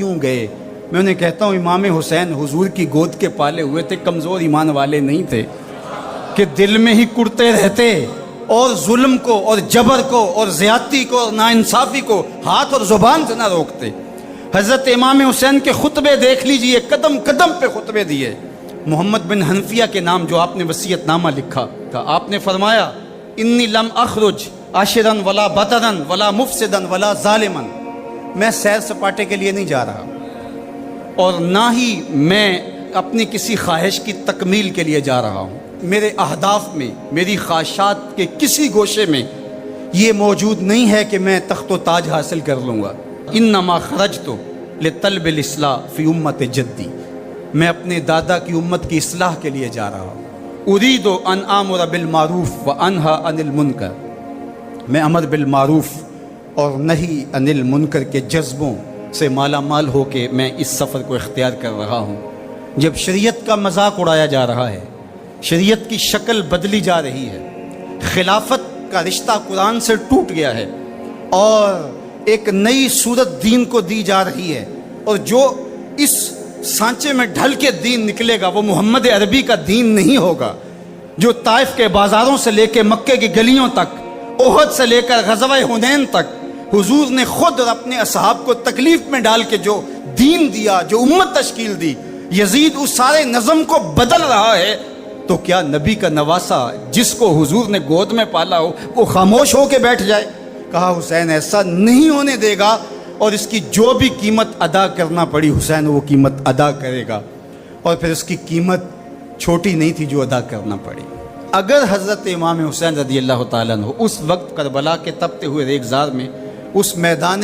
کیوں گئے؟ میں انہیں کہتا ہوں امام حسین حضور کی گود کے پالے ہوئے تھے، کمزور ایمان والے نہیں تھے کہ دل میں ہی کڑتے رہتے اور ظلم کو اور جبر کو اور زیادتی کو اور ناانصافی کو ہاتھ اور زبان سے نہ روکتے۔ حضرت امام حسین کے خطبے دیکھ لیجئے، قدم قدم پہ خطبے دیے۔ محمد بن حنفیہ کے نام جو آپ نے وصیت نامہ لکھا تھا، آپ نے فرمایا انی لم اخرج عاشرا ولا بطرا ولا مفسدا ولا ظالما، میں سیر سپاٹے کے لیے نہیں جا رہا اور نہ ہی میں اپنی کسی خواہش کی تکمیل کے لیے جا رہا ہوں۔ میرے اہداف میں، میری خواہشات کے کسی گوشے میں یہ موجود نہیں ہے کہ میں تخت و تاج حاصل کر لوں گا۔ انما خرجت لطلب الاصلاح فی امت جدی، میں اپنے دادا کی امت کی اصلاح کے لیے جا رہا ہوں۔ اريد ان آمر بالمعروف وانہا عن المنکر، میں امر بالمعروف اور نہی عن المنکر کے جذبوں سے مالا مال ہو کے میں اس سفر کو اختیار کر رہا ہوں۔ جب شریعت کا مذاق اڑایا جا رہا ہے، شریعت کی شکل بدلی جا رہی ہے، خلافت کا رشتہ قرآن سے ٹوٹ گیا ہے اور ایک نئی صورت دین کو دی جا رہی ہے، اور جو اس سانچے میں ڈھل کے دین نکلے گا وہ محمد عربی کا دین نہیں ہوگا، جو طائف کے بازاروں سے لے کے مکے کی گلیوں تک، احد سے لے کر غزوہ حنین تک حضور نے خود اور اپنے اصحاب کو تکلیف میں ڈال کے جو دین دیا، جو امت تشکیل دی، یزید اس سارے نظم کو بدل رہا ہے، تو کیا نبی کا نواسا جس کو حضور نے گود میں پالا ہو وہ خاموش ہو کے بیٹھ جائے؟ کہا حسین ایسا نہیں ہونے دے گا، اور اس کی جو بھی قیمت ادا کرنا پڑی حسین وہ قیمت ادا کرے گا، اور پھر اس کی قیمت چھوٹی نہیں تھی جو ادا کرنا پڑی۔ اگر حضرت امام حسین رضی اللہ تعالیٰ عنہ اس وقت کربلا کے تپتے ہوئے ریگزار میں، اس میدان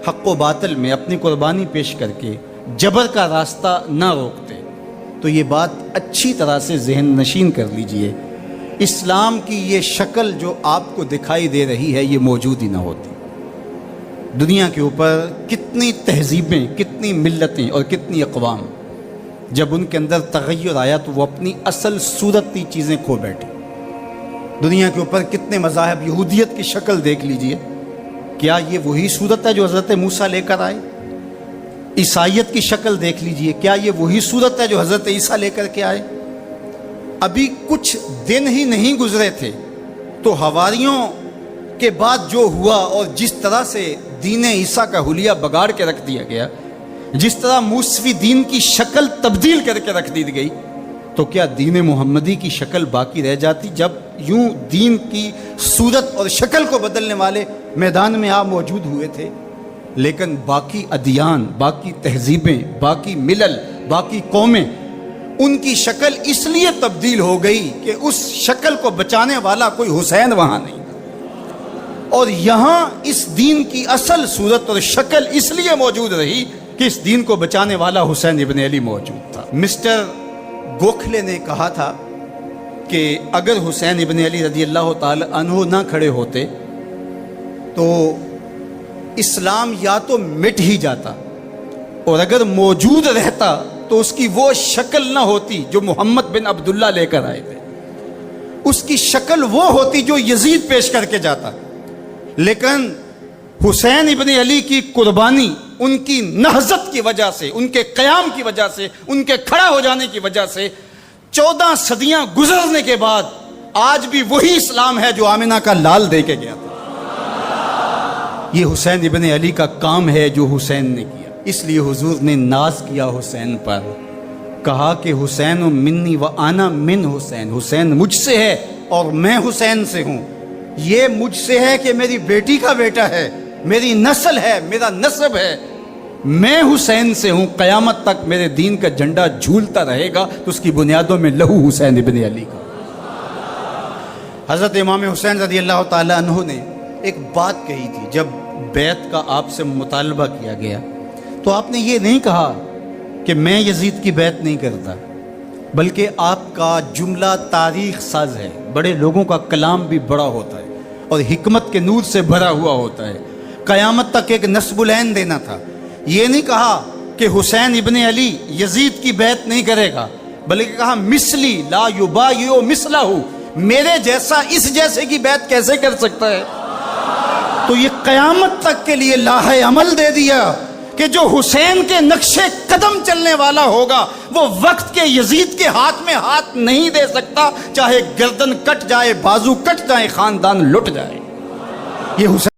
حق و باطل میں اپنی قربانی پیش کر کے جبر کا راستہ نہ روکتے تو یہ بات اچھی طرح سے ذہن نشین کر لیجئے، اسلام کی یہ شکل جو آپ کو دکھائی دے رہی ہے یہ موجود ہی نہ ہوتی۔ دنیا کے اوپر کتنی تہذیبیں، کتنی ملتیں اور کتنی اقوام، جب ان کے اندر تغیر آیا تو وہ اپنی اصل صورتی چیزیں کھو بیٹھے۔ دنیا کے اوپر کتنے مذاہب، یہودیت کی شکل دیکھ لیجئے، کیا یہ وہی صورت ہے جو حضرت موسیٰ لے کر آئے؟ عیسائیت کی شکل دیکھ لیجئے، کیا یہ وہی صورت ہے جو حضرت عیسیٰ لے کر کے آئے؟ ابھی کچھ دن ہی نہیں گزرے تھے تو حواریوں کے بعد جو ہوا اور جس طرح سے دین عیسیٰ کا حلیہ بگاڑ کے رکھ دیا گیا، جس طرح موسوی دین کی شکل تبدیل کر کے رکھ دی گئی، تو کیا دین محمدی کی شکل باقی رہ جاتی؟ جب یوں دین کی صورت اور شکل کو بدلنے والے میدان میں آپ موجود ہوئے تھے، لیکن باقی ادیان، باقی تہذیبیں، باقی ملل، باقی قومیں، ان کی شکل اس لیے تبدیل ہو گئی کہ اس شکل کو بچانے والا کوئی حسین وہاں نہیں، اور یہاں اس دین کی اصل صورت اور شکل اس لیے موجود رہی کہ اس دین کو بچانے والا حسین ابن علی موجود تھا۔ مسٹر گوکھلے نے کہا تھا کہ اگر حسین ابن علی رضی اللہ تعالی عنہ نہ کھڑے ہوتے تو اسلام یا تو مٹ ہی جاتا، اور اگر موجود رہتا تو اس کی وہ شکل نہ ہوتی جو محمد بن عبداللہ لے کر آئے تھے، اس کی شکل وہ ہوتی جو یزید پیش کر کے جاتا۔ لیکن حسین ابن علی کی قربانی، ان کی نہضت کی وجہ سے، ان کے قیام کی وجہ سے، ان کے کھڑا ہو جانے کی وجہ سے 14 صدیاں گزرنے کے بعد آج بھی وہی اسلام ہے جو آمنہ کا لال دے کے گیا تھا۔ یہ حسین ابن علی کا کام ہے جو حسین نے کیا، اس لیے حضور نے ناز کیا حسین پر، کہا کہ حسین منی و انا من حسین، حسین مجھ سے ہے اور میں حسین سے ہوں۔ یہ مجھ سے ہے کہ میری بیٹی کا بیٹا ہے، میری نسل ہے، میرا نسب ہے، میں حسین سے ہوں، قیامت تک میرے دین کا جھنڈا جھولتا رہے گا، تو اس کی بنیادوں میں لہو حسین ابن علی کا۔ حضرت امام حسین رضی اللہ تعالی عنہ نے ایک بات کہی تھی، جب بیعت کا آپ سے مطالبہ کیا گیا تو آپ نے یہ نہیں کہا کہ میں یزید کی بیعت نہیں کرتا، بلکہ آپ کا جملہ تاریخ ساز ہے، بڑے لوگوں کا کلام بھی بڑا ہوتا ہے اور حکمت کے نور سے بھرا ہوا ہوتا ہے، قیامت تک ایک نصب العین دینا تھا۔ یہ نہیں کہا کہ حسین ابن علی یزید کی بیعت نہیں کرے گا، بلکہ کہا مثلی لا یبایع مثلہ، میرے جیسا اس جیسے کی بیعت کیسے کر سکتا ہے؟ تو یہ قیامت تک کے لیے لاہ عمل دے دیا کہ جو حسین کے نقش قدم چلنے والا ہوگا وہ وقت کے یزید کے ہاتھ میں ہاتھ نہیں دے سکتا، چاہے گردن کٹ جائے، بازو کٹ جائے، خاندان لٹ جائے۔ یہ حسین